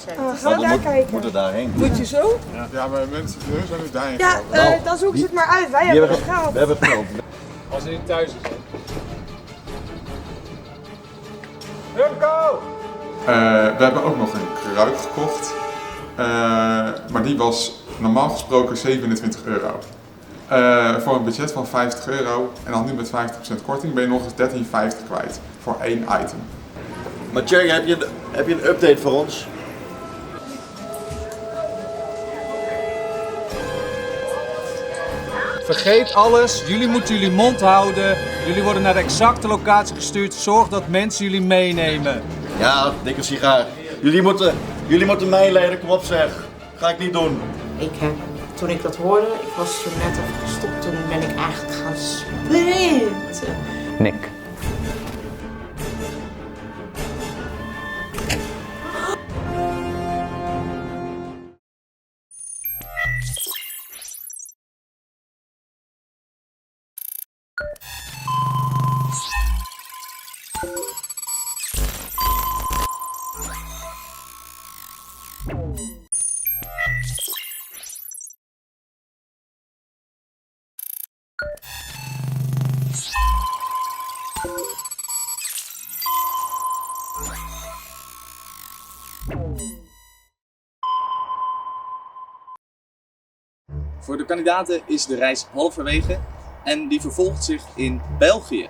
gezet. Gaan we daar kijken. Moeten daarheen. Moet je zo? Ja, maar mensen zijn nu daarheen Ja, gelopen. dan zoeken ze het maar uit. Wij hebben het geld. We hebben het geld. Als hij niet thuis is. We hebben ook nog een kruik gekocht. Maar die was normaal gesproken €27. Voor een budget van €50 en dan nu met 50% korting ben je nog eens €13,50 kwijt voor één item. Maar Thierry, heb je een update voor ons? Vergeet alles, jullie moeten jullie mond houden. Jullie worden naar de exacte locatie gestuurd. Zorg dat mensen jullie meenemen. Ja, dikke sigaar. Jullie moeten meeleiden, kom op zeg. Ga ik niet doen. Toen ik dat hoorde, ik was zo net even gestopt, toen ben ik eigenlijk gaan sprinten. Nick. Voor de kandidaten is de reis halverwege en die vervolgt zich in België.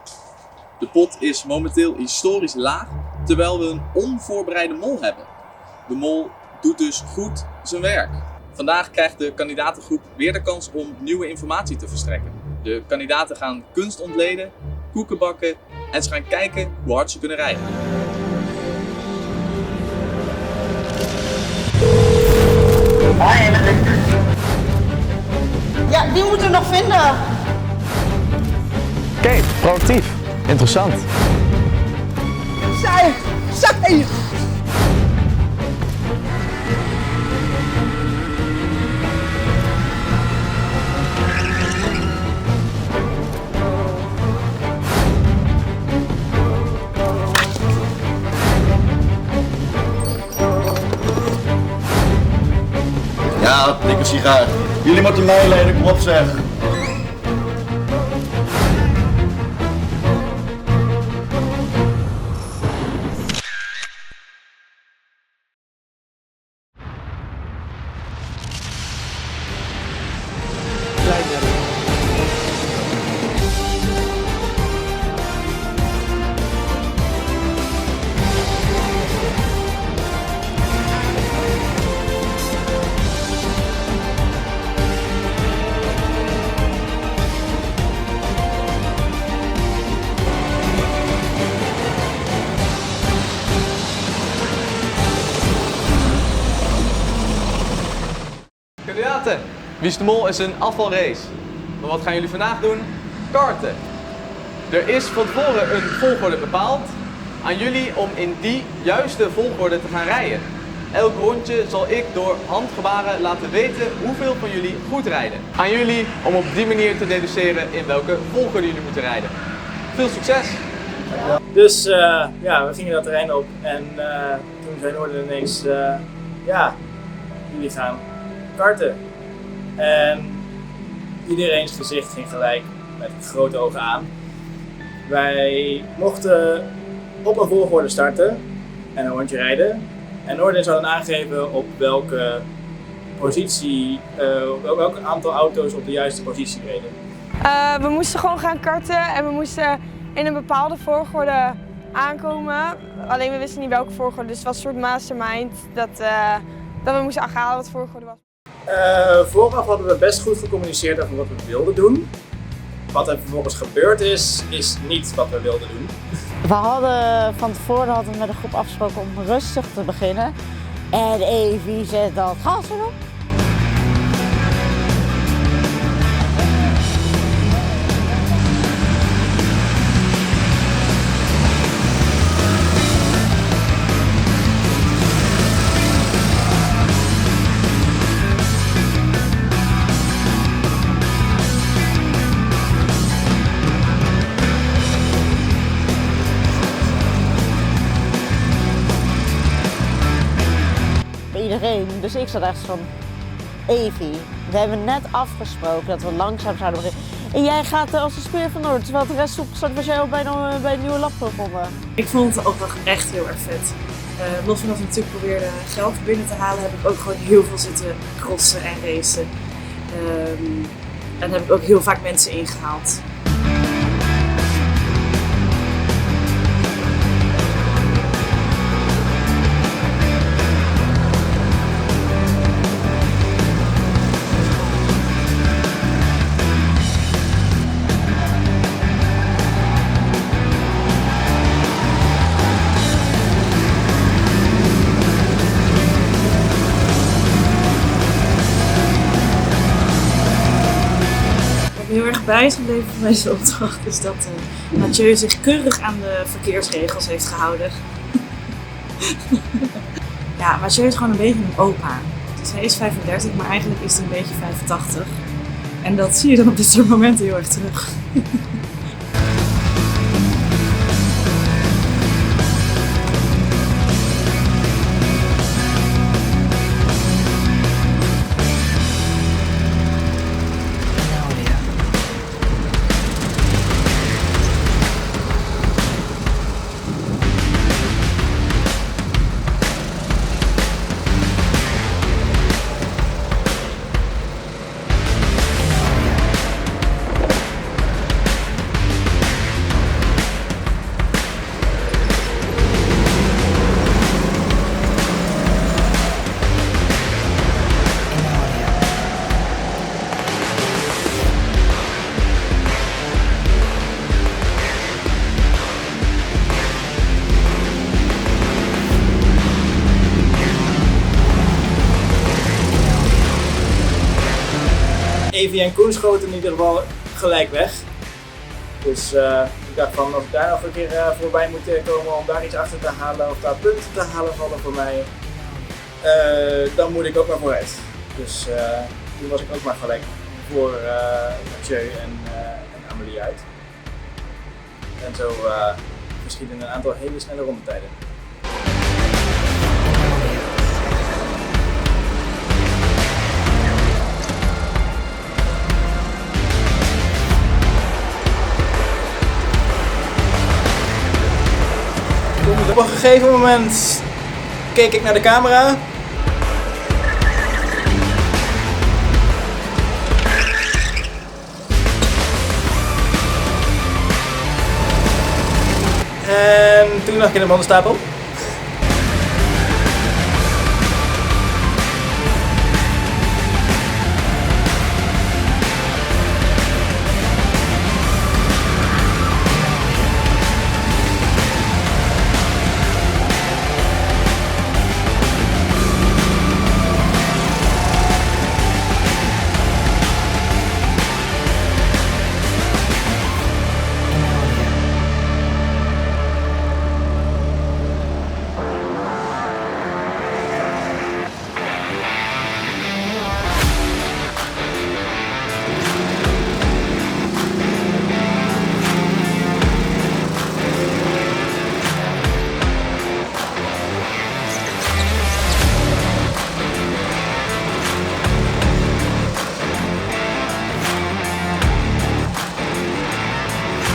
De pot is momenteel historisch laag, terwijl we een onvoorbereide mol hebben. De mol doet dus goed zijn werk. Vandaag krijgt de kandidatengroep weer de kans om nieuwe informatie te verstrekken. De kandidaten gaan kunst ontleden, koeken bakken en ze gaan kijken hoe hard ze kunnen rijden. Ja, die moeten we nog vinden. Oké, proactief. Interessant. Zij! Ja, dikke sigaar. Jullie moeten meeleiden, kom op zeg. Kandidaten, Wie is de Mol is een afvalrace. Maar wat gaan jullie vandaag doen? Karten. Er is van tevoren een volgorde bepaald. Aan jullie om in die juiste volgorde te gaan rijden. Elk rondje zal ik door handgebaren laten weten hoeveel van jullie goed rijden. Aan jullie om op die manier te deduceren in welke volgorde jullie moeten rijden. Veel succes! Dus ja, we gingen dat terrein op en toen zei Noorden ineens, ja, jullie gaan karten. En iedereen's gezicht ging gelijk met grote ogen aan. Wij mochten op een volgorde starten en een rondje rijden. En Noorden zou dan aangeven op welke positie, welk aantal auto's op de juiste positie reden. We moesten gewoon gaan karten en we moesten in een bepaalde volgorde aankomen. Alleen we wisten niet welke volgorde, dus het was een soort mastermind dat we moesten achterhalen wat volgorde was. Vooraf hadden we best goed gecommuniceerd over wat we wilden doen. Wat er vervolgens gebeurd is niet wat we wilden doen. We hadden van tevoren met de groep afgesproken om rustig te beginnen. En Evie zet dat gas erop. iedereen. Dus ik zat echt van, Evie, we hebben net afgesproken dat we langzaam zouden beginnen. En jij gaat als een speer van Noord, terwijl de rest opgestart was jij al bij een nieuwe lab begonnen. Ik vond het ook nog echt heel erg vet. Los van dat we natuurlijk probeerden geld binnen te halen, heb ik ook gewoon heel veel zitten crossen en racen. En heb ik ook heel vaak mensen ingehaald. Heel erg bij is gebleven van deze opdracht is dat Mathieu zich keurig aan de verkeersregels heeft gehouden. Ja, Mathieu is gewoon een beetje een opa. Dus hij is 35, maar eigenlijk is hij een beetje 85. En dat zie je dan op dit soort momenten heel erg terug. Evie en Koen schoten in ieder geval gelijk weg. Dus ik dacht van, als ik daar nog een keer voorbij moet komen om daar iets achter te halen of daar punten te halen vallen voor mij, dan moet ik ook maar vooruit. Dus toen was ik ook maar gelijk voor Mathieu en Amélie uit. En zo geschieden een aantal hele snelle rondetijden. Op een gegeven moment keek ik naar de camera. En toen lag ik in de bandenstapel.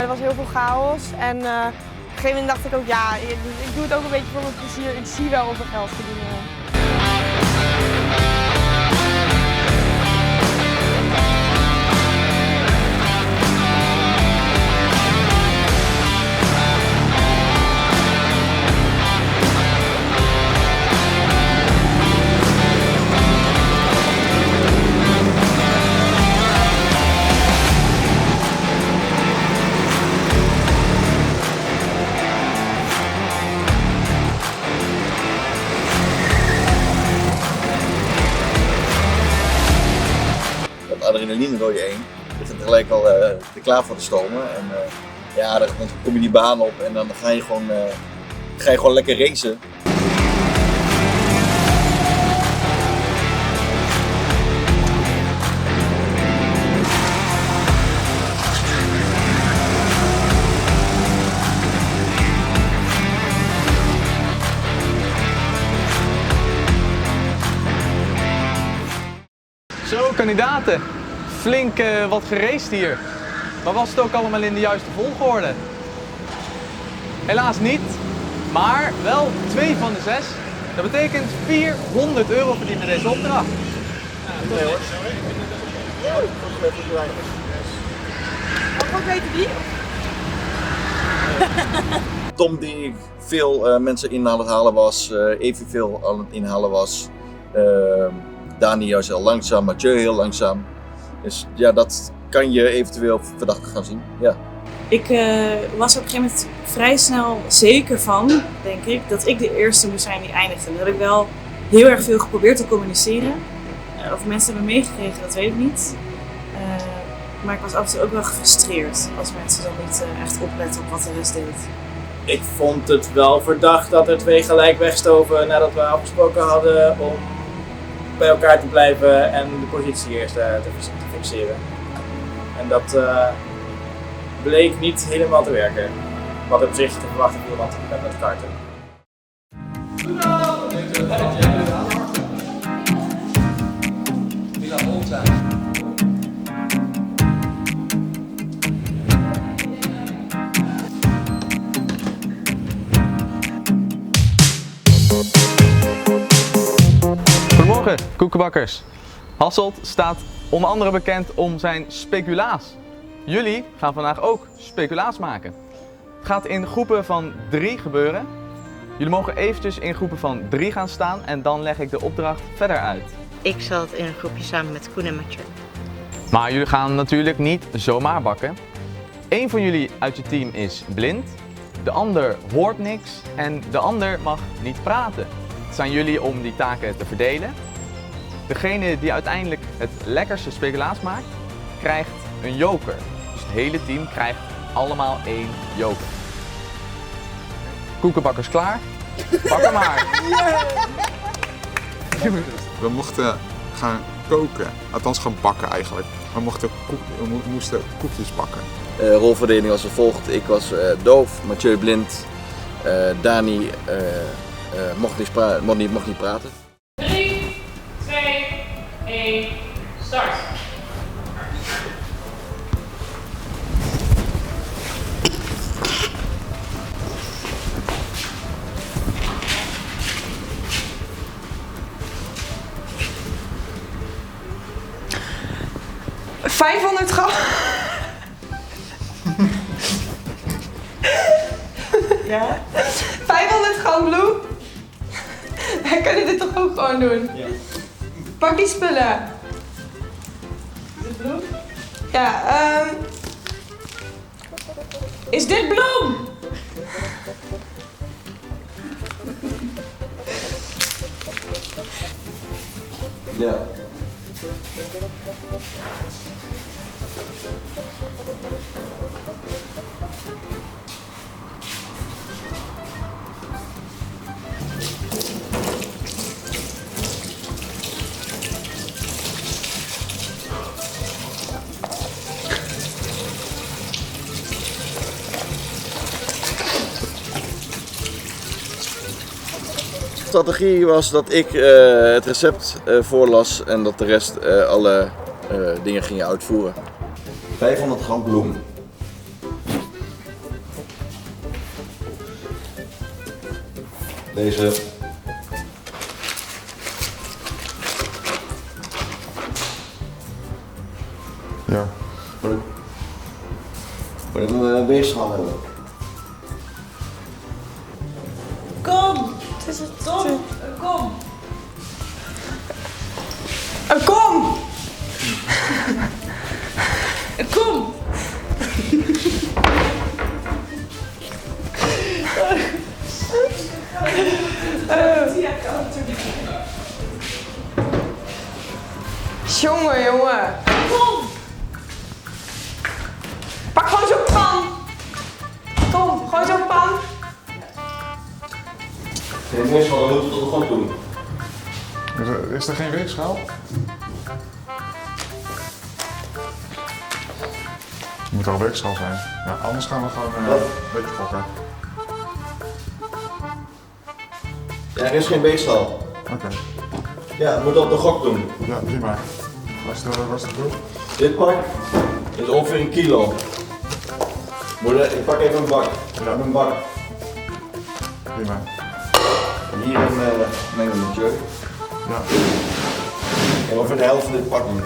Er was heel veel chaos en op een gegeven moment dacht ik ook, ja, ik doe het ook een beetje voor mijn plezier. Ik zie wel of er geld verdienen. Adrenaline wil je één. Je bent gelijk al klaar voor te stomen. En ja, dan kom je die baan op en dan ga je gewoon lekker racen. Zo, kandidaten. Flink wat geraced hier. Maar was het ook allemaal in de juiste volgorde? Helaas niet, maar wel 2 van de 6. Dat betekent €400 verdienen deze opdracht. Wat weten die? Tom die veel mensen in aan het halen was, Evie veel aan het inhalen was. Dani juist heel langzaam, Mathieu heel langzaam. Dus ja, dat kan je eventueel verdachte gaan zien. Ja. Ik was er op een gegeven moment vrij snel zeker van, denk ik, dat ik de eerste moest zijn die eindigde. Dat heb ik wel heel erg veel geprobeerd te communiceren. Of mensen hebben meegekregen, dat weet ik niet. Maar ik was af en toe ook wel gefrustreerd als mensen dan niet echt opletten op wat de rest deed. Ik vond het wel verdacht dat er 2 gelijk wegstoven nadat we afgesproken hadden om bij elkaar te blijven en de positie eerst te fixeren. En dat bleek niet helemaal te werken. Wat op zich te verwachten viel, want we hebben het karten. Goedemorgen, koekenbakkers. Hasselt staat onder andere bekend om zijn speculaas. Jullie gaan vandaag ook speculaas maken. Het gaat in groepen van 3 gebeuren. Jullie mogen eventjes in groepen van 3 gaan staan en dan leg ik de opdracht verder uit. Ik zat in een groepje samen met Koen en Mathieu. Maar jullie gaan natuurlijk niet zomaar bakken. Eén van jullie uit je team is blind, de ander hoort niks en de ander mag niet praten. Het zijn jullie om die taken te verdelen. Degene die uiteindelijk het lekkerste speculaas maakt, krijgt een joker. Dus het hele team krijgt allemaal 1 joker. Koekenbakkers klaar? Bakken maar! We mochten gaan koken, althans gaan bakken eigenlijk. We moesten koekjes bakken. Rolverdeling was als volgt. Ik was doof, Mathieu blind, Dani mocht niet praten. 3, 2, 1, start! $500 gram. Ja? 500 gram bloem. Wij kunnen dit toch ook gewoon doen? Ja. Pak die spullen. Is dit bloem? Ja, is dit bloem? Ja. De strategie was dat ik het recept voorlas en dat de rest alle dingen gingen uitvoeren. 500 gram bloem. Deze. Ja. Moet ik een weegschaal hebben? Kom! Het is het Tom! Kom! Kom! Kom! Jongen. Kom! Pak gewoon zo'n pan. Kom, gewoon zo'n pan. De weegschaal, dan moeten we het gewoon doen. Is er geen weegschaal? Er moet wel een weegschaal zijn. Ja, anders gaan we gewoon een beetje gokken. Ja, er is geen weegschaal. Oké. Ja, we moeten op de gok doen. Ja, prima. Was het goed? Dit pak is ongeveer 1 kilo. Ik pak even een bak. Ja. Een bak. Prima. En hier mengen we met je. Ja. En ongeveer de helft van dit pak doen.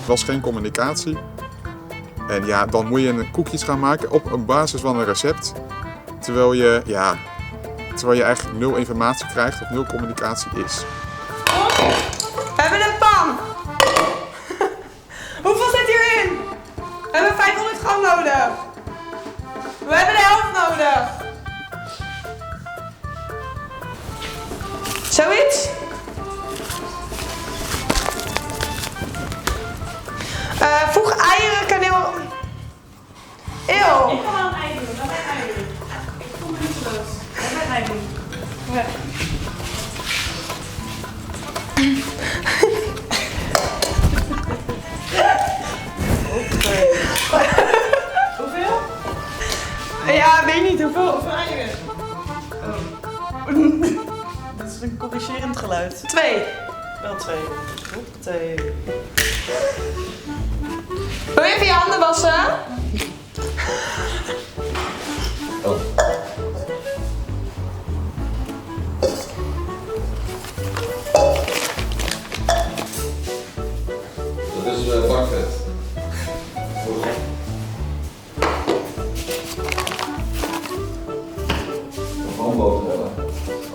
Er was geen communicatie. En ja, dan moet je koekjes gaan maken op basis van een recept. Terwijl je eigenlijk 0 informatie krijgt of 0 communicatie is. We hebben een pan. Hoeveel zit hierin? We hebben 500 gram nodig. We hebben de helft nodig. Zoiets? Voeg eieren, kaneel. Eeuw. Ik kan wel een ei doen. Laat mij een ei doen. Ik kom er niet zo los. Laat mij een ei doen. Ja. Hoeveel? Ja, weet niet hoeveel eieren. Dat is een corrigerend geluid. 2. Wel 2. Hoppatee. Wil je even je handen wassen? Oh. Dat is bakvet. Gewoon boter hebben.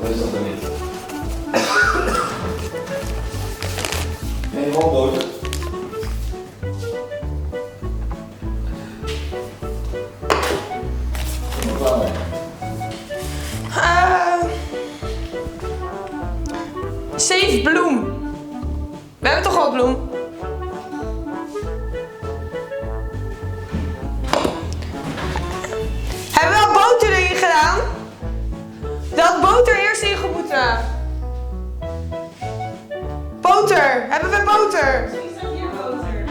Wat is dat dan niet? Nee, gewoon boter. Save bloem. We hebben toch al bloem? Hebben we al boter erin gedaan? Dat had boter eerst ingemoeten. Boter. Hebben we boter? Misschien staat hier boter.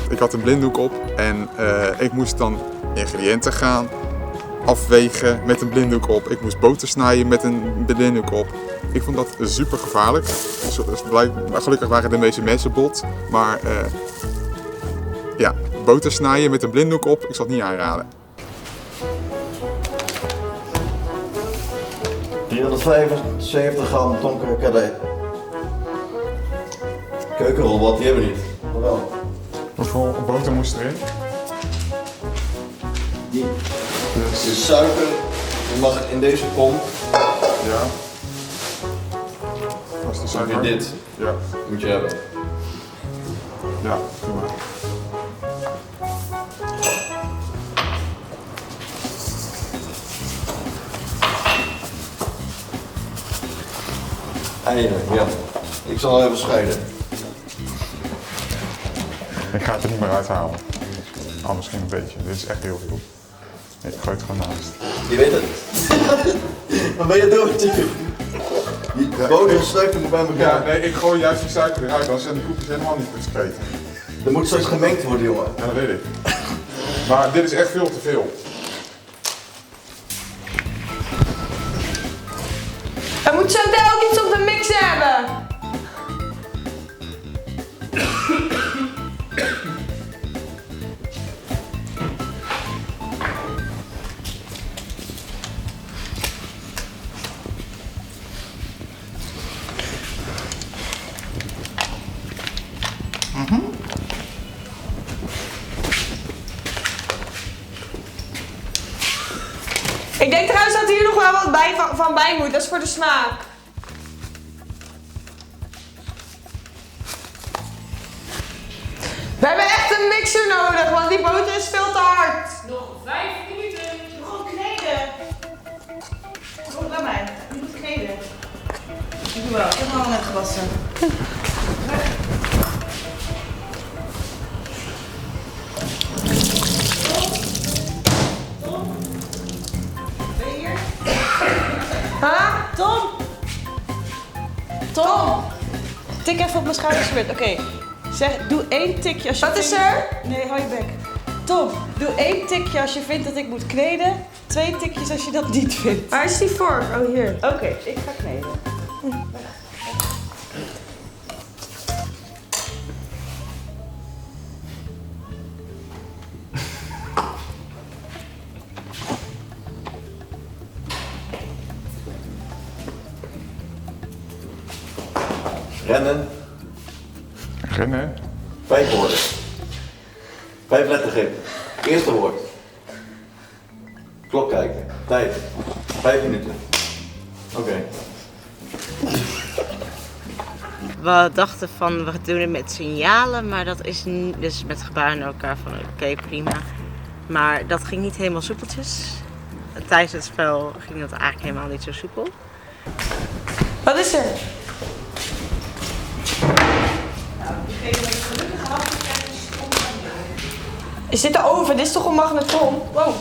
Ik had een blinddoek op en ik moest dan ingrediënten gaan afwegen met een blinddoek op. Ik moest boter snijden met een blinddoek op. Ik vond dat super gevaarlijk. Gelukkig waren de meeste mensen bot, maar ja, boter snijden met een blinddoek op, ik zal het niet aanraden. 375 gram donkere kadee. Keukenrobot, die hebben we niet. Wel. Hoeveel boter moest erin? Die. Dus suiker, je mag in deze kom. Ja. Was de suiker? Dit. Ja. Moet je hebben. Ja, prima. Eieren, ja. Ik zal even scheiden. Ik ga het er niet meer uithalen. Oh, misschien een beetje. Dit is echt heel veel. Ik gooi het gewoon naast. Je weet het. Wat ben je dood? Die boter en suiker moet bij elkaar. Ja, nee, ik gooi juist die suiker eruit, dan zijn die koekjes helemaal niet versketen. Er moet straks gemengd worden, jongen. Ja, dat weet ik. Maar dit is echt veel te veel. We moeten zo meteen ook iets op de mixer hebben. Ik denk trouwens dat hier nog wel wat van bij moet, dat is voor de smaak. We hebben echt een mixer nodig, want die boter is veel te hard. Nog 5 minuten. Gewoon kneden. Kom, laat mij. Je moet kneden. Ik doe wel. Ik heb hem al net gewassen. Tik even op mijn schouders. Oké. Zeg, doe 1 tikje als je Wat is er? Nee, hou je bek. Tom, doe 1 tikje als je vindt dat ik moet kneden. 2 tikjes als je dat niet vindt. Waar is die vork? Oh, hier. Oké, ik ga kneden. Rennen. Rennen. 5 woorden. 5 lettergrepen. Eerste woord. Klok kijken. Tijd. 5 minuten. Oké. We dachten van we doen het met signalen, maar dat is dus met gebaren naar elkaar van oké, prima. Maar dat ging niet helemaal soepeltjes. Tijdens het spel ging dat eigenlijk helemaal niet zo soepel. Wat is er? Is dit de oven? Dit is toch een magnetron? Wow.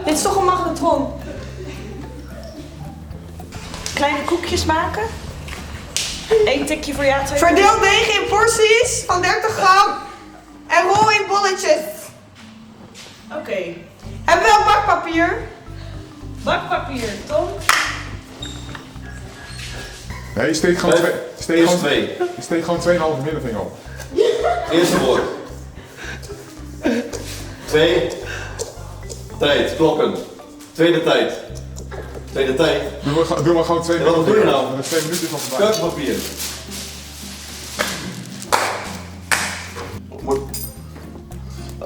Dit is toch een magnetron? Kleine koekjes maken. 1 tikje voor jou, 2 Verdeel deeg in porties van 30 gram. En rol in bolletjes. Oké. Hebben we wel bakpapier? Bakpapier, Tom. Nee, steek gewoon Vijf. steek gewoon 2,5 middenvinger op. Eerste woord. 2. Tijd. Klokken. Tweede tijd. Tweede tijd. Doe maar gewoon 2 Ja, minuten. wat doe je nou? Dan is 2 minuten van voorbij. Keukenpapier.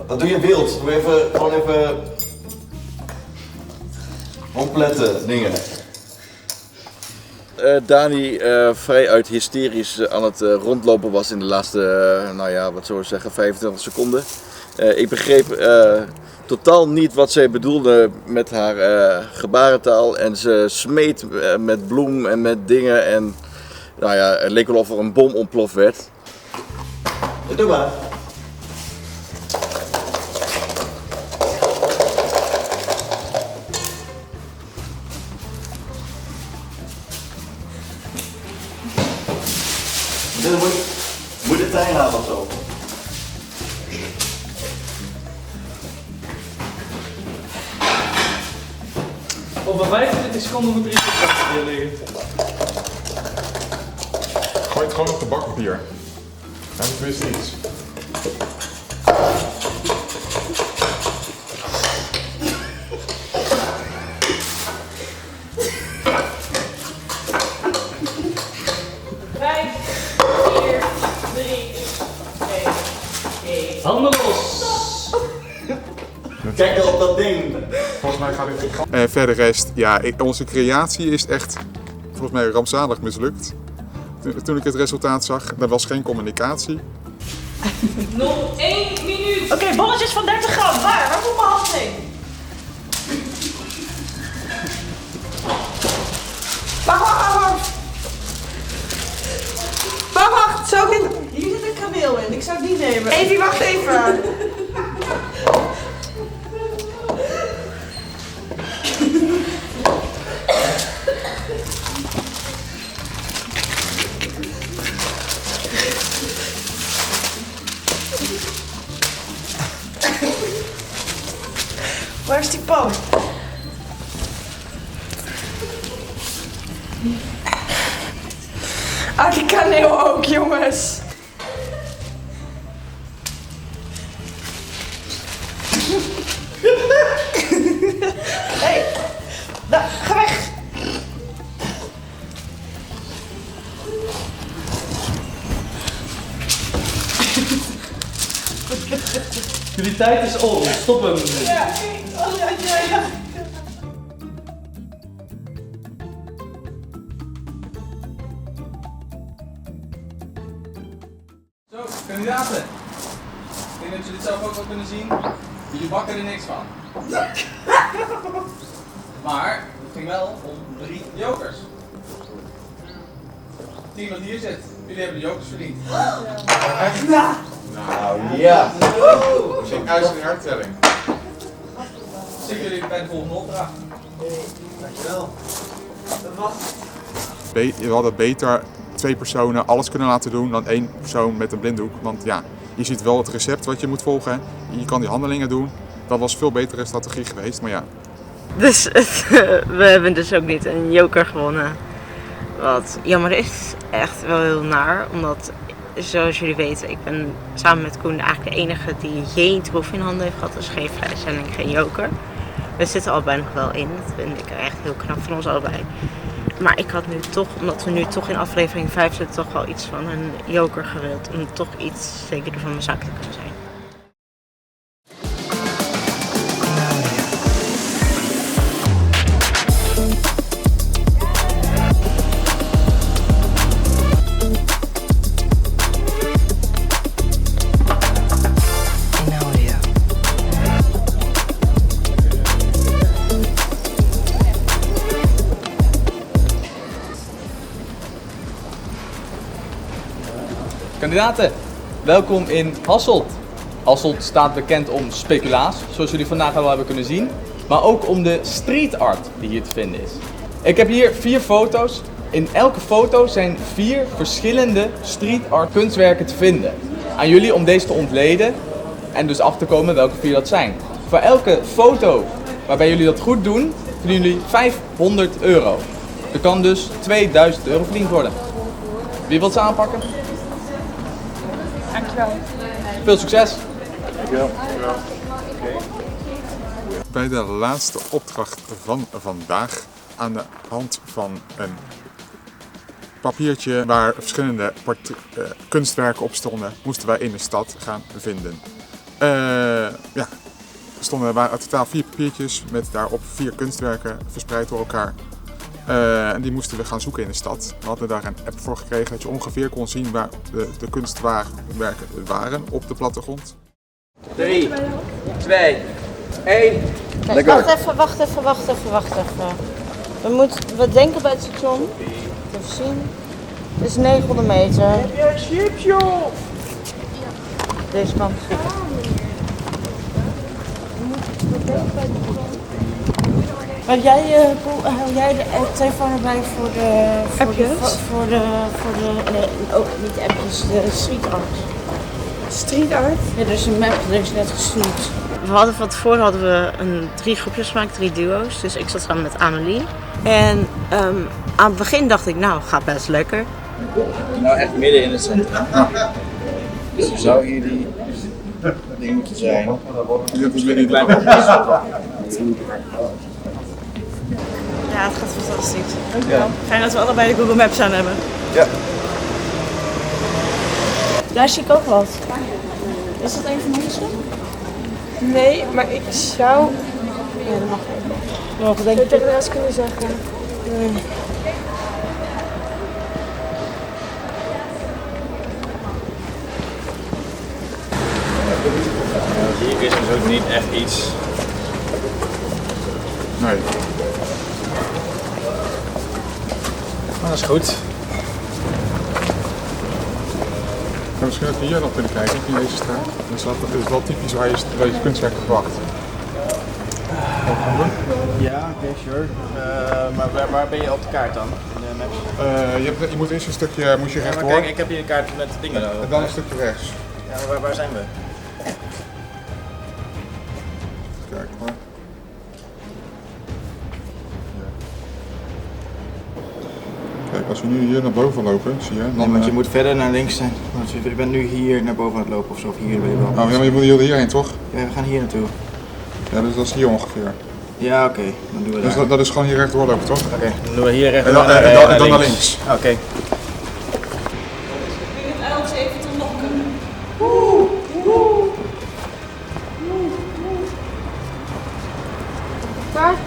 Dat doe je wild. Doe even, gewoon even opletten dingen. Dani vrij uit hysterisch aan het rondlopen was in de laatste, nou ja, wat zou ik zeggen, 25 seconden. Ik begreep totaal niet wat zij bedoelde met haar gebarentaal en ze smeet met bloem en met dingen en nou ja, het leek wel of er een bom ontploft werd. Doe maar. Moet je de trein halen of zo? Over 25 seconden moet er iets op bakpapier liggen. Gooi het gewoon op de bakpapier. Ja, dat wist iets. Handen los! Kijk op dat ding! Volgens mij gaat dit goed. En verder rest, ja, onze creatie is echt volgens mij rampzalig mislukt. Toen ik het resultaat zag, er was geen communicatie. Nog 1 minuut. Oké, bolletjes van 30 gram. Waar moet mijn hand heen? Wacht, zou ik dit... Hier zit een kameel in. Ik zou het niet nemen. Evie, wacht even. Waar is die pan? Ah, die kaneel ook, jongens. Hey, ga weg. Jullie tijd is om. Stop hem. Ja. Zo, kandidaten. Ik denk dat jullie het zelf ook wel kunnen zien. Jullie bakken er niks van. Maar het ging wel om 3 jokers. Het team dat hier zit, jullie hebben de jokers verdiend. Nou ja! Geen ijs in de hertelling. Zien jullie bij de volgende opdracht. Dankjewel. We hadden beter 2 personen alles kunnen laten doen dan 1 persoon met een blinddoek. Want ja, je ziet wel het recept wat je moet volgen. Je kan die handelingen doen. Dat was een veel betere strategie geweest, maar ja. Dus we hebben dus ook niet een joker gewonnen. Wat jammer is, echt wel heel naar. Omdat, zoals jullie weten, ik ben samen met Koen eigenlijk de enige die geen troef in handen heeft gehad. Dus geen vrijstelling, geen joker. We zitten allebei nog wel in. Dat vind ik echt heel knap van ons allebei. Maar ik had nu toch, omdat we nu toch in aflevering 5 zitten, toch wel iets van een joker gewild. Om toch iets zekerder van mijn zaak te kunnen zijn. Kandidaten, welkom in Hasselt. Hasselt staat bekend om speculaas, zoals jullie vandaag al hebben kunnen zien. Maar ook om de street art die hier te vinden is. Ik heb hier 4 foto's. In elke foto zijn 4 verschillende street art kunstwerken te vinden. Aan jullie om deze te ontleden en dus af te komen welke 4 dat zijn. Voor elke foto waarbij jullie dat goed doen, verdienen jullie €500. Er kan dus €2000 verdiend worden. Wie wilt ze aanpakken? Dankjewel. Veel succes! Dankjewel. Bij de laatste opdracht van vandaag, aan de hand van een papiertje waar verschillende kunstwerken op stonden, moesten wij in de stad gaan vinden. Ja, er waren totaal 4 papiertjes met daarop 4 kunstwerken verspreid door elkaar. En die moesten we gaan zoeken in de stad. We hadden daar een app voor gekregen dat je ongeveer kon zien waar de kunstwerken waren op de plattegrond. 3, 2, 1. Wacht even. We denken bij het station. Even zien. Het is 900 meter. Heb jij een chips, joh? Deze kant. Heb jij de telefoon erbij voor de appjes? Niet de appjes, de street art. Street art? Ja, er is een map, er is net gestuurd. Van tevoren hadden we 3 groepjes gemaakt, 3 duo's. Dus ik zat samen met Amelie. En aan het begin dacht ik, nou, gaat best lekker. Nou, echt midden in het centrum. Dus er zou hier die ding moeten zijn. Ja, het gaat fantastisch. Dankjewel. Fijn dat we allebei de Google Maps aan hebben. Ja. Daar zie ik ook wat. Is dat een van onze? Nee, maar ik zou... Ja, dat mag even. Zou je tegen de rest kunnen zeggen? Hier is dus ook niet echt iets. Nee. Maar dat is goed. Ja, misschien dat we hier nog kunnen kijken, in deze straat. Dus dat is wel typisch waar je kunstwerken verwacht. Ja, oké, sure. Maar waar ben je op de kaart dan? In de maps? Je moet eerst een stukje rechtdoor. Kijk, ik heb hier een kaart met dingen En erop. dan een stukje rechts. Ja, maar waar zijn we? Kijk hoor. Kijk, als we nu hier naar boven lopen, zie je. Dan, Nee, want je moet verder naar links zijn. Want je bent nu hier naar boven aan het lopen of zo. Of hier ben je wel. Oh ja, maar je moet hierheen toch? Ja, we gaan hier naartoe. Ja, dus dat is hier ongeveer. Ja, oké. Dan doen we Dus daar. dat is gewoon hier rechtdoor lopen toch? Oké, dan doen we hier recht En dan naar links. Oké. Het uiltje even te lokken.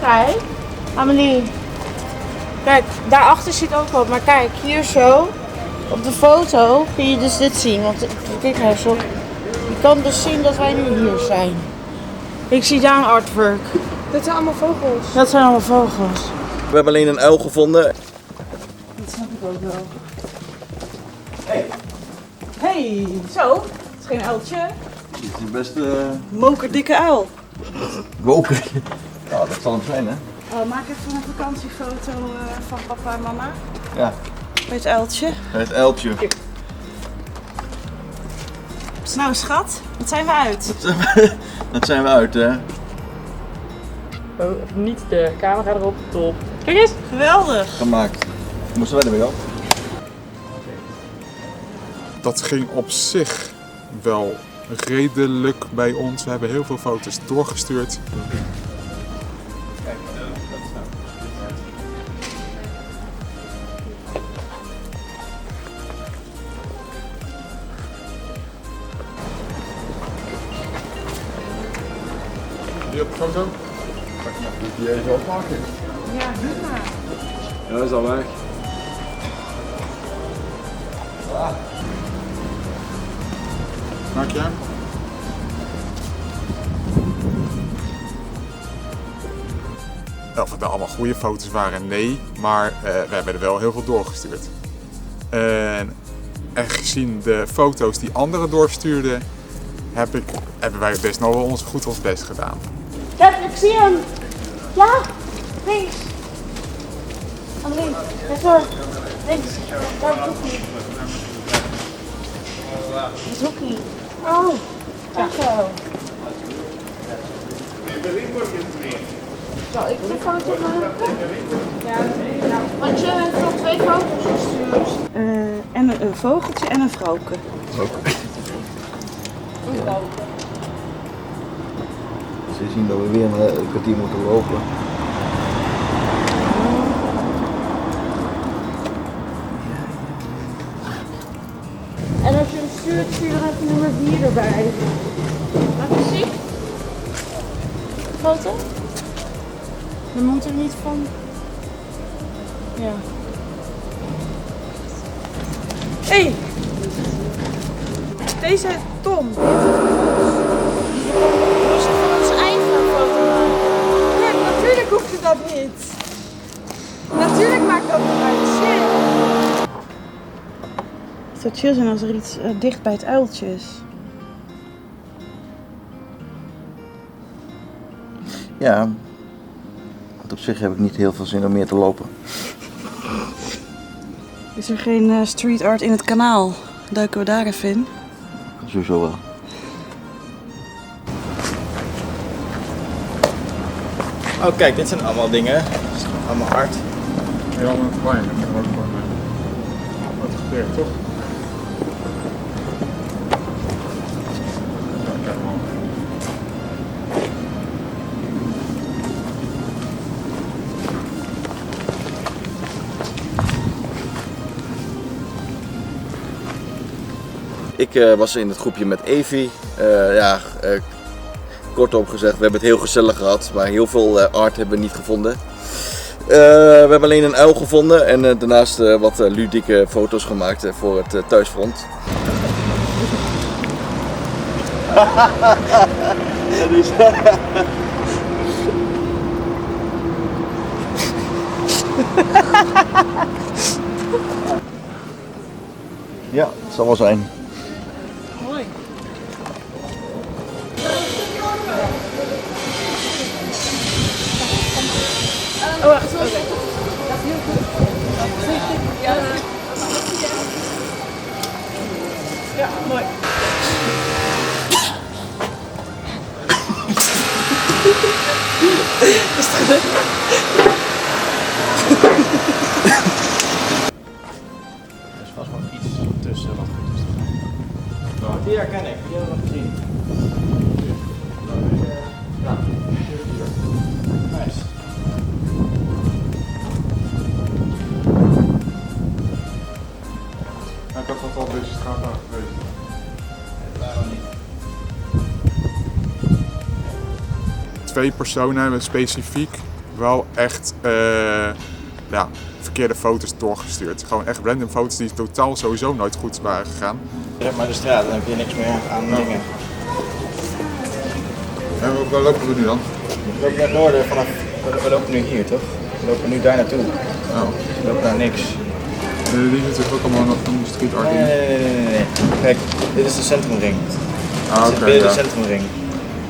Kijk, Amelie. Kijk, daarachter zit ook wat. Maar kijk, hier zo. Op de foto kun je dus dit zien. Want kijk nou zo. Je kan dus zien dat wij nu hier zijn. Ik zie daar een artwork. Dat zijn allemaal vogels. Dat zijn allemaal vogels. We hebben alleen een uil gevonden. Dat snap ik ook wel. Hey, zo. Het is geen uiltje. Dit is best Mokerdikke uil. woker. Ja, dat zal hem zijn hè. Oh, maak even een vakantiefoto van papa en mama. Ja. Bij het uiltje. Het uiltje. Nou schat, wat zijn we uit? Dat zijn we uit, hè? Oh, niet de camera erop. Top. Kijk eens. Geweldig. Gemaakt. Moesten wij ermee op? Dat ging op zich wel redelijk bij ons. We hebben heel veel foto's doorgestuurd. Die op de foto? Moet je even opmaken? Ja, doe maar. Ja, dat is al weg. Maak je hem? Of het nou allemaal goede foto's waren, nee. Maar we hebben er wel heel veel doorgestuurd. En gezien de foto's die anderen doorstuurden, hebben wij best nog wel goed ons best gedaan. Kijk, ik zie hem. Ja, links. Aan links. Recht door. Links. Daar is Hoekie. Dat is Hoekie. Oh, dank wel. Zal ik de foto maken? Ja, want je hebt al 2 foto's gestuurd. En een vogeltje en een vrouwke. Ze zien dat we weer een kwartier moeten lopen. En als je hem stuurt, stuur dan even nummer 4 erbij. Laat me zien. Foto? Dan moet er niet van. Ja. Hé! Deze Tom. Je moest van ons eigen foto maken. Nee, natuurlijk hoeft je dat niet. Natuurlijk maakt dat niet uit. Shit. Het zou chill zijn als er iets dicht bij het uiltje is. Ja, want op zich heb ik niet heel veel zin om meer te lopen. Is er geen street art in het kanaal? Duiken we daar even in? Sowieso wel. Oh kijk, dit zijn allemaal dingen. Dat is allemaal art. Ja, allemaal het klein. Dat kan ook gewoon wat gebeurt, toch? Ja, kijk maar. Ik was in het groepje met Evie. Kortom gezegd, we hebben het heel gezellig gehad, maar heel veel art hebben we niet gevonden. We hebben alleen een uil gevonden en daarnaast wat ludieke foto's gemaakt voor het thuisfront. Ja, het zal wel zijn. Mooi. Oh, wacht. Oké. Ja, mooi. Is het gelukt? Er is vast wel iets tussen wat goed is. Die herken ik, die hebben we nog gezien. Ja, nice. Ik had dat al deze straat aangewezen. Waarom niet? 2 personen hebben specifiek wel echt verkeerde foto's doorgestuurd. Gewoon echt random foto's die totaal sowieso nooit goed waren gegaan. Zeg maar de straat, dan heb je niks meer aan dingen. En waar lopen we nu dan? We lopen naar het noorden vanaf. We lopen nu hier toch? We lopen nu daar naartoe. Oh. We lopen naar niks. Die is natuurlijk ook allemaal nog van die street art. Nee. Kijk, dit is de centrumring. Ah, Dit is binnen de centrumring.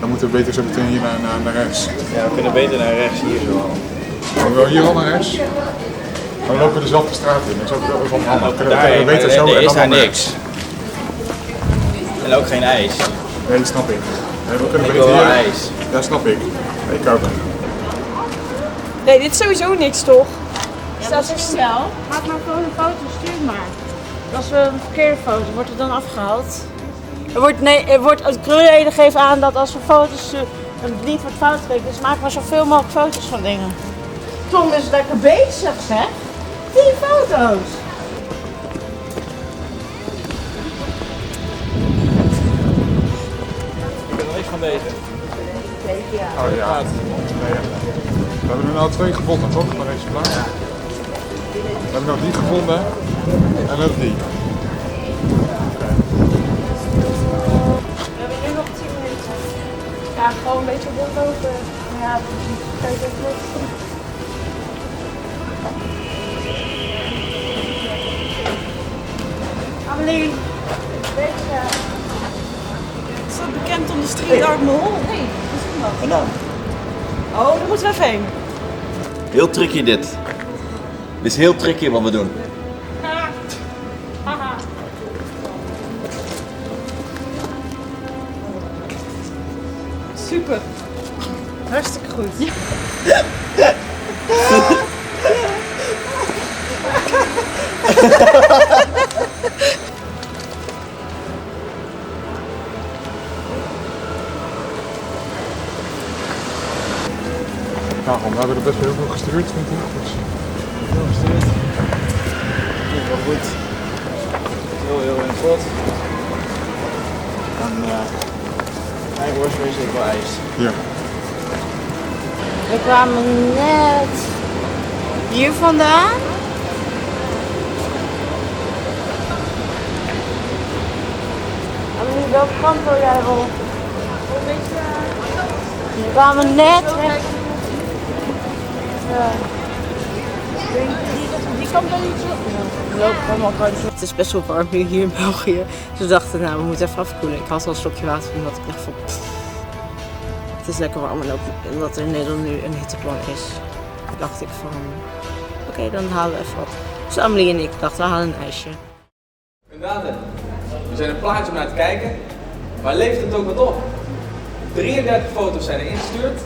Dan moeten we beter zo meteen hier naar rechts. Ja, we kunnen beter naar rechts hier zo. Gaan we hier al naar rechts? Dan lopen we dezelfde straat in. Dat is ook wel van handig. Daar, weten zo er en is dan daar niks. En ook geen ijs. Nee, dat snap ik. Nee, we kunnen Ik beter wil wel hier- ijs. Ja, snap ik. Ik ook. Nee, dit is sowieso niks toch? Staat zo snel. Maak maar gewoon een foto, stuur maar. Als we een verkeerde foto, wordt het dan afgehaald? Het creëren geeft aan dat als we foto's sturen, het niet wordt fout gegeven. Dus maak maar zoveel mogelijk foto's van dingen. Tom is lekker bezig, zeg. 10 foto's. Ik ben er niks van deze. Oh ja. Nee, ja. We hebben er nou 2 gevonden, toch? Van deze plaats. We hebben nou die gevonden en ook die. We hebben nu nog 10 minuten. Ja, gewoon een beetje rondlopen. Ja, kijk even terug. Amelie, beetje. Is dat bekend om de street art mall? Nee, wat is dat? Banaan. Oh, daar moeten we even heen. Heel tricky dit. Dit is heel tricky wat we doen. Super. Hartstikke goed. Daarom, we hebben er best wel heel veel gestuurd, vind ik. Dus... Heel gestuurd. Klinkt wel goed. Heel in het pot. Dan mijn worstwees ik wel ijs. Hier. We kwamen net hier vandaan. Amelie, welke kant wil jij op? Een beetje. We kwamen net weg. Ja. Die kant wel niet op. We lopen helemaal kant. Het is best wel warm nu hier in België. Dus we dachten, nou, we moeten even afkoelen. Ik had al een slokje water omdat ik dacht van... Het is lekker warm en ook omdat er in Nederland nu een hitteplan is. Dacht ik van, oké, dan halen we even wat. Dus Amelie en ik dachten, we halen een ijsje. Inderdaad, we zijn een plaatje om naar te kijken, maar levert het ook wat op? 33 foto's zijn er ingestuurd,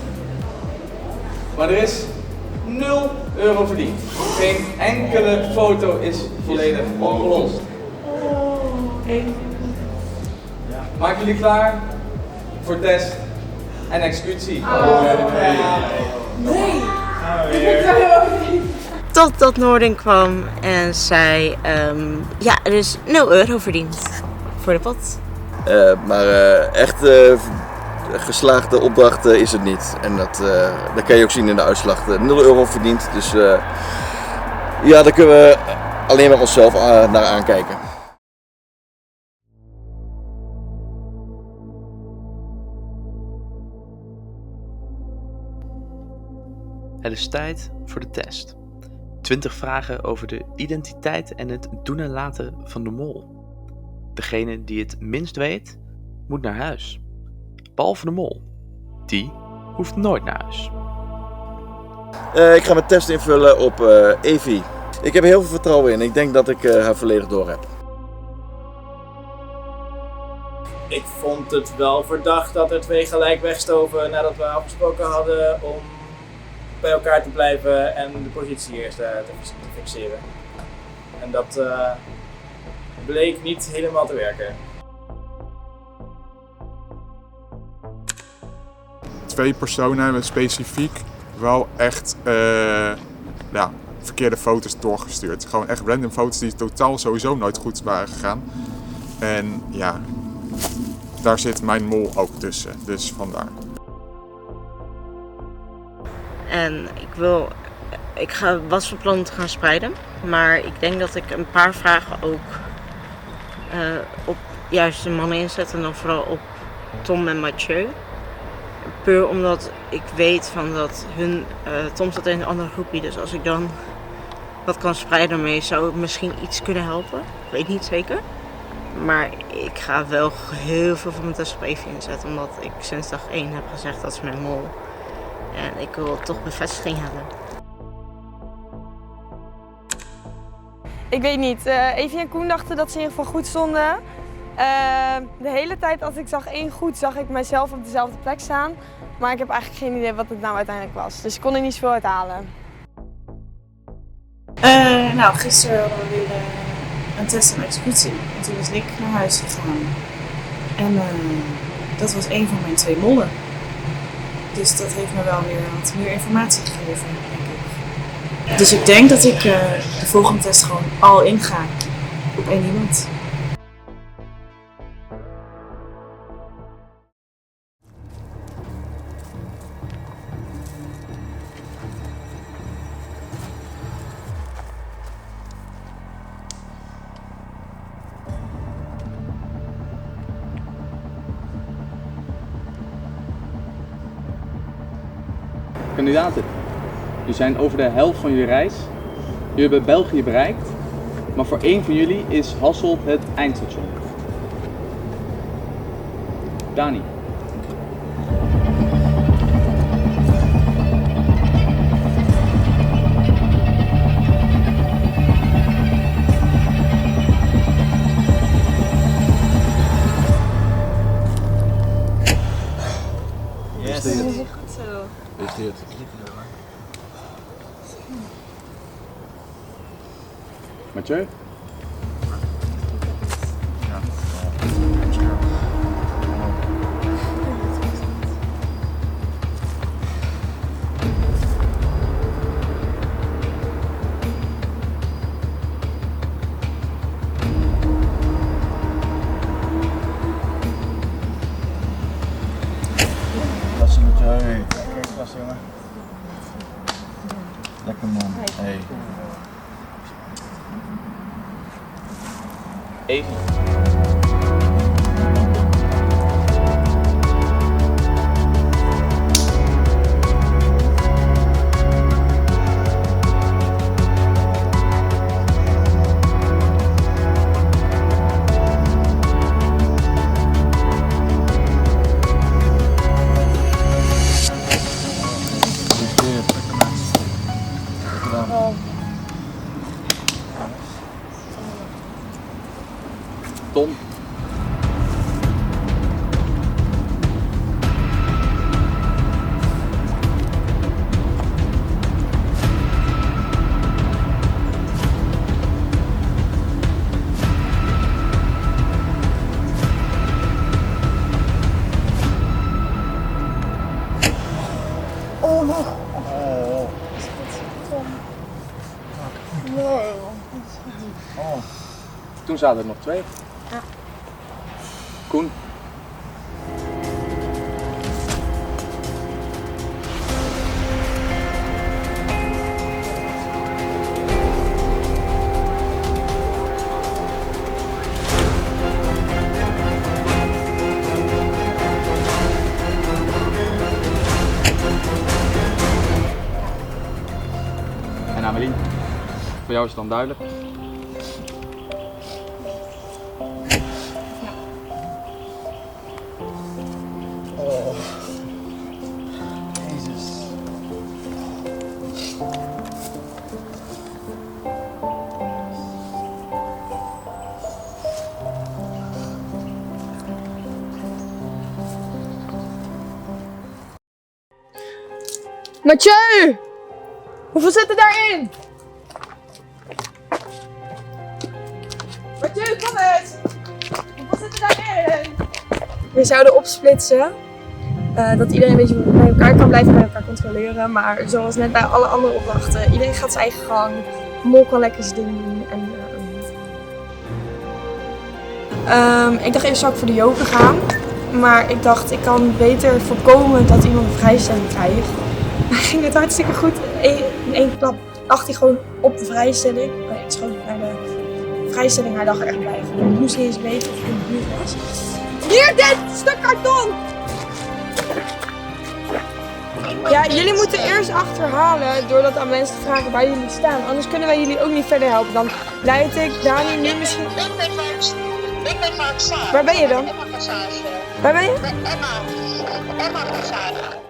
maar er is 0 euro verdiend. Geen enkele foto is volledig opgelost. Maken jullie klaar voor test en executie? Nee. Totdat Noordin kwam en zei, ja, er is 0 euro verdiend voor de pot. Maar echt geslaagde opdracht is het niet. En dat kan je ook zien in de uitslag. 0 euro verdiend. Dus ja, daar kunnen we alleen maar onszelf naar aankijken. Het is tijd voor de test. 20 vragen over de identiteit en het doen en laten van de mol. Degene die het minst weet, moet naar huis. Behalve de mol. Die hoeft nooit naar huis. Ik ga mijn test invullen op Evie. Ik heb er heel veel vertrouwen in. Ik denk dat ik haar volledig door heb. Ik vond het wel verdacht dat er 2 gelijk wegstoven nadat we afgesproken hadden om bij elkaar te blijven en de positie eerst te fixeren. En dat bleek niet helemaal te werken. 2 personen hebben specifiek wel echt ja, verkeerde foto's doorgestuurd. Gewoon echt random foto's die totaal sowieso nooit goed waren gegaan. En ja, daar zit mijn mol ook tussen, dus vandaar. En was van plan om te gaan spreiden, maar ik denk dat ik een paar vragen ook op juist de mannen inzet en dan vooral op Tom en Mathieu. Puur omdat ik weet van dat Tom zat in een andere groepje, dus als ik dan wat kan spreiden mee zou het misschien iets kunnen helpen. Ik weet niet zeker. Maar ik ga wel heel veel van mijn test op Evie inzetten, omdat ik sinds dag 1 heb gezegd dat is mijn mol. En ik wil toch bevestiging hebben. Ik weet niet. Evie en Koen dachten dat ze in ieder geval goed stonden. De hele tijd als ik zag 1 goed, zag ik mezelf op dezelfde plek staan. Maar ik heb eigenlijk geen idee wat het nou uiteindelijk was. Dus ik kon er niet zoveel uit halen. Nou, gisteren hadden we weer een test en executie. En toen is Nick naar huis gegaan. En dat was 1 van mijn 2 mollen. Dus dat heeft me wel weer wat meer informatie gegeven, denk ik. Dus ik denk dat ik de volgende test gewoon al inga op 1 iemand. Kandidaten, jullie zijn over de helft van jullie reis. Jullie hebben België bereikt, maar voor 1 van jullie is Hasselt het eindstation. Dani. Yes. Dat is goed zo. Mathieu? Klasse met jou. Klasse jongen. Lekker man. Hey. Evie. Tom. Oh no. Oh. Oh. Toen zaten er nog 2. Ja. Koen. En Amelie, voor jou is het dan duidelijk. Oh. Jezus. Mathieu! Hoeveel zit er daarin? Mathieu, kom eens! Hoeveel zit er daarin? We zouden opsplitsen. Dat iedereen een beetje bij elkaar kan blijven, bij elkaar controleren. Maar zoals net bij alle andere opdrachten, iedereen gaat zijn eigen gang. Mol kan lekker zijn ding doen. En, ik dacht eerst zou ik voor de joker gaan. Maar ik dacht, ik kan beter voorkomen dat iemand een vrijstelling krijgt. Maar ging het hartstikke goed. In één klap lag hij gewoon op de vrijstelling. Ik schoot naar de vrijstelling, hij lag er echt bij. Ik moest niet eens weten of ik in de buurt was. Hier, dit stuk karton! Ja, jullie moeten eerst achterhalen doordat aan mensen te vragen waar jullie staan. Anders kunnen wij jullie ook niet verder helpen. Dan leid ik Dani nu misschien... Ik ben vaak Saar. Waar ben je dan? Emma Passage. Waar ben je? Emma Passage.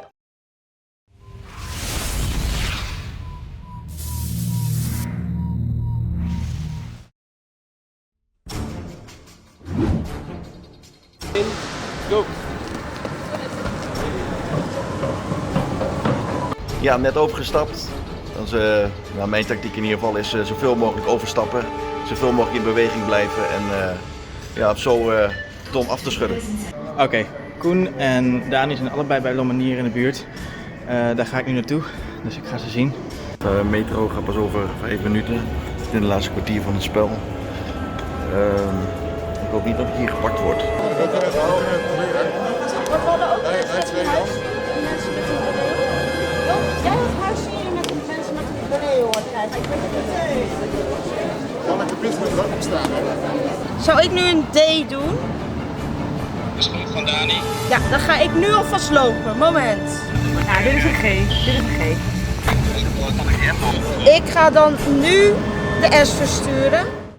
Go! Ja, net overgestapt. Mijn tactiek in ieder geval is zoveel mogelijk overstappen, zoveel mogelijk in beweging blijven en zo Tom af te schudden. Oké, Koen en Dani zijn allebei bij Lomanier in de buurt. Daar ga ik nu naartoe, dus ik ga ze zien. Metro gaat pas over 5 minuten, in de laatste kwartier van het spel. Ik hoop niet dat ik hier gepakt word. Wat hadden ook mensen met huis? Jij had huis hier met de mensen met een beneden hoort krijgen. Ik weet het niet. Kan ik een beetje met druk op staan? Zou ik nu een D doen? Dat is goed van Dani. Ja, dan ga ik nu alvast lopen. Moment. Ja, dit is een G. Dit is een G. Ik ga dan nu de S versturen.